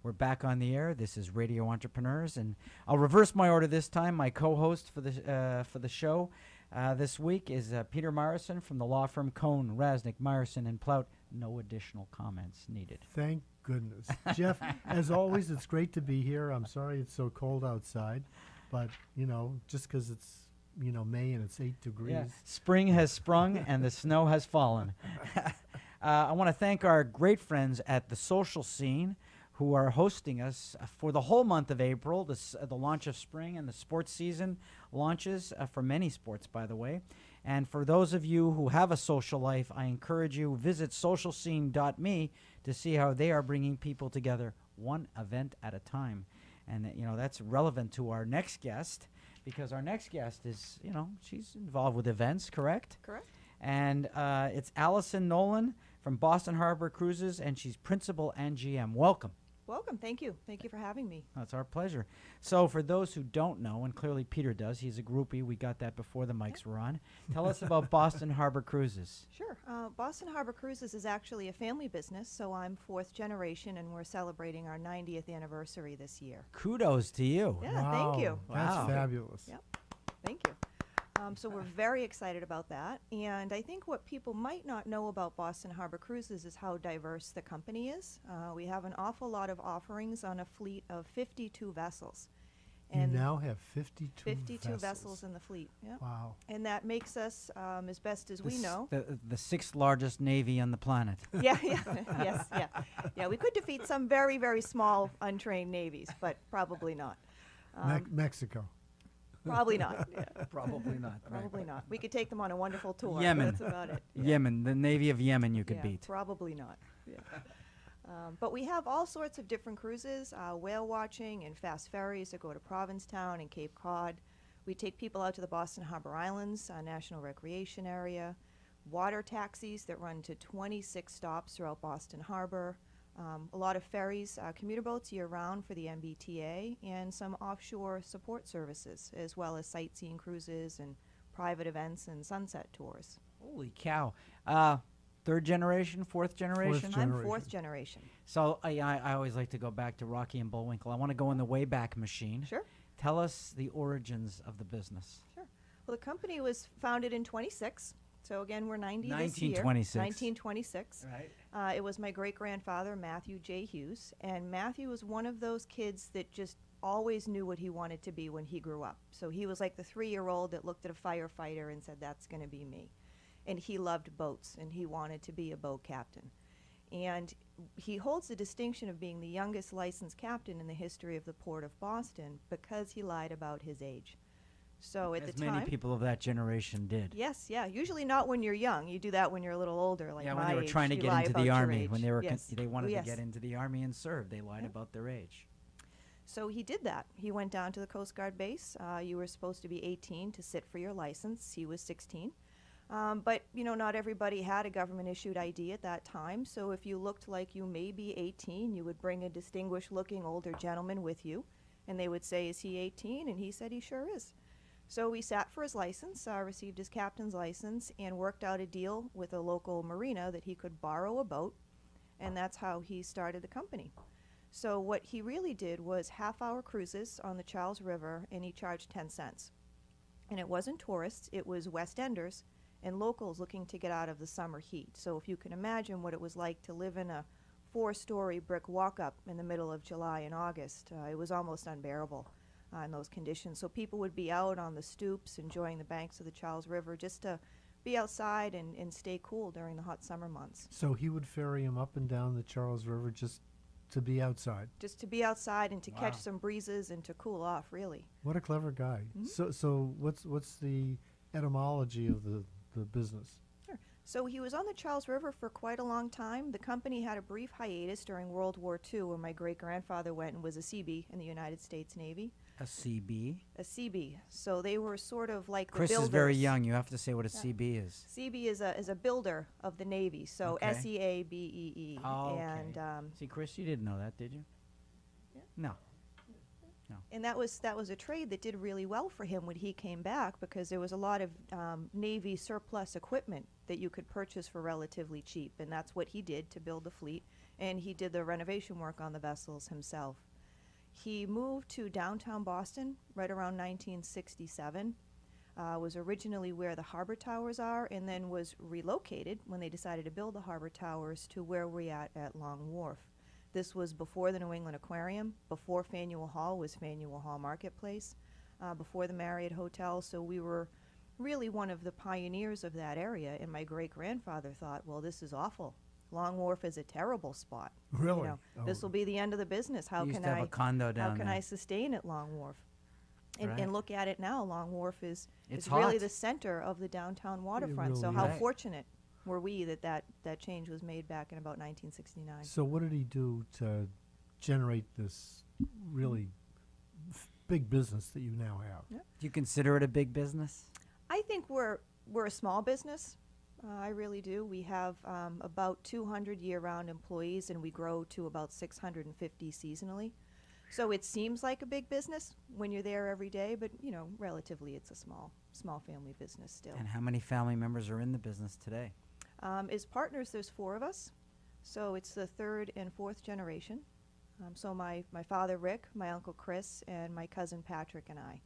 We're back on the air. This is Radio Entrepreneurs, and I'll reverse my order this time. My co-host for the show this week is Peter Myerson from the law firm Cohn, Rasnick, Myerson, and Plout. No additional comments needed. Thank goodness. Jeff, as always, it's great to be here. I'm sorry it's so cold outside, but, just because it's, May and it's 8 degrees. Yeah. Spring has sprung and the snow has fallen. I want to thank our great friends at The Social Scene who are hosting us for the whole month of April, the launch of spring and the sports season launches for many sports, by the way. And for those of you who have a social life, I encourage you, visit socialscene.me to see how they are bringing people together one event at a time. And, that's relevant to our next guest, because our next guest is, she's involved with events, correct? Correct. And it's Alison Nolan from Boston Harbor Cruises, and she's principal and GM. Welcome. Welcome. Thank you. Thank you for having me. That's our pleasure. So for those who don't know, and clearly Peter does, he's a groupie. We got that before the mics were on. Tell us about Boston Harbor Cruises. Sure. Boston Harbor Cruises is actually a family business, so I'm fourth generation, and we're celebrating our 90th anniversary this year. Kudos to you. Yeah, Wow, thank you. That's Wow. fabulous. Yep. Thank you. So we're very excited about that. And I think what people might not know about Boston Harbor Cruises is how diverse the company is. We have an awful lot of offerings on a fleet of 52 vessels. You now have 52 vessels in the fleet. Yep. Wow. And that makes us, as best as we know. The sixth largest navy on the planet. Yeah, yes, yeah. Yeah, we could defeat some very, very small untrained navies, but probably not. Mexico. Probably not. Yeah. Probably not. Probably not. We could take them on a wonderful tour. Yemen. That's about it. Yeah. Yemen, the Navy of Yemen you could Yeah, beat. Probably not. Yeah. But we have all sorts of different cruises, whale watching and fast ferries that go to Provincetown and Cape Cod. We take people out to the Boston Harbor Islands, National Recreation Area, water taxis that run to 26 stops throughout Boston Harbor, a lot of ferries, commuter boats year-round for the MBTA, and some offshore support services, as well as sightseeing cruises and private events and sunset tours. Holy cow. Third generation, fourth generation? I'm fourth generation. So I always like to go back to Rocky and Bullwinkle. I want to go in the Wayback Machine. Sure. Tell us the origins of the business. Sure. Well, the company was founded in 26. So again, we're 90 this year. 1926. 1926. Right. It was my great-grandfather, Matthew J. Hughes, and Matthew was one of those kids that just always knew what he wanted to be when he grew up. So he was like the 3-year-old that looked at a firefighter and said, that's going to be me. And he loved boats, and he wanted to be a boat captain. And he holds the distinction of being the youngest licensed captain in the history of the Port of Boston because he lied about his age. So at the time, many people of that generation did. Yes, yeah. Usually not when you're young. You do that when you're a little older, like when my they were age. trying to You get lie into about the your army, age. when they were Yes. they wanted Yes. to get into the army and serve, they lied about their age. So he did that. He went down to the Coast Guard base. You were supposed to be 18 to sit for your license. He was 16. But, not everybody had a government-issued ID at that time. So if you looked like you may be 18, you would bring a distinguished-looking older gentleman with you. And they would say, is he 18? And he said he sure is. So he sat for his license, received his captain's license, and worked out a deal with a local marina that he could borrow a boat. And that's how he started the company. So what he really did was half-hour cruises on the Charles River, and he charged 10 cents. And it wasn't tourists, it was West Enders and locals looking to get out of the summer heat. So if you can imagine what it was like to live in a 4-story brick walk-up in the middle of July and August, it was almost unbearable in those conditions. So people would be out on the stoops enjoying the banks of the Charles River just to be outside and stay cool during the hot summer months. So he would ferry him up and down the Charles River just to be outside. Just to be outside and to Wow. catch some breezes and to cool off, really. What a clever guy. Mhm. So what's the etymology of the business? Sure. So he was on the Charles River for quite a long time. The company had a brief hiatus during World War II when my great-grandfather went and was a Seabee in the United States Navy. A CB. A Seabee. So they were sort of like Chris the builders. is very young. You have to say what a Yeah. CB is. Seabee is a builder of the Navy, so Okay. SEABEE. Oh, okay. And See, Chris, you didn't know that, did you? Yeah. No. and that was a trade that did really well for him when he came back, because there was a lot of Navy surplus equipment that you could purchase for relatively cheap, and that's what he did to build the fleet. and he did the renovation work on the vessels himself. He moved to downtown Boston right around 1967. Was originally where the harbor towers are, and then was relocated when they decided to build the harbor towers to where we're at Long Wharf. This was before the New England Aquarium, before Faneuil Hall was Faneuil Hall Marketplace, before the Marriott Hotel, so we were really one of the pioneers of that area, and my great-grandfather thought, well, this is awful. Long Wharf is a terrible spot. Really? You know, this will be the end of the business. How You used can to have I a condo down how can there. I sustain at Long Wharf? And, Right. and look at it now, Long Wharf is It's really hot. the center of the downtown waterfront. So really how is. Right. fortunate were we that change was made back in about 1969. So what did he do to generate this really big business that you now have? Yeah. Do you consider it a big business? I think we're a small business. I really do. We have about 200 year-round employees, and we grow to about 650 seasonally. So it seems like a big business when you're there every day, but you know, relatively, it's a small family business still. And how many family members are in the business today? As partners, there's 4 of us, so it's the 3rd and 4th generation. So my father Rick, my uncle Chris, and my cousin Patrick and I.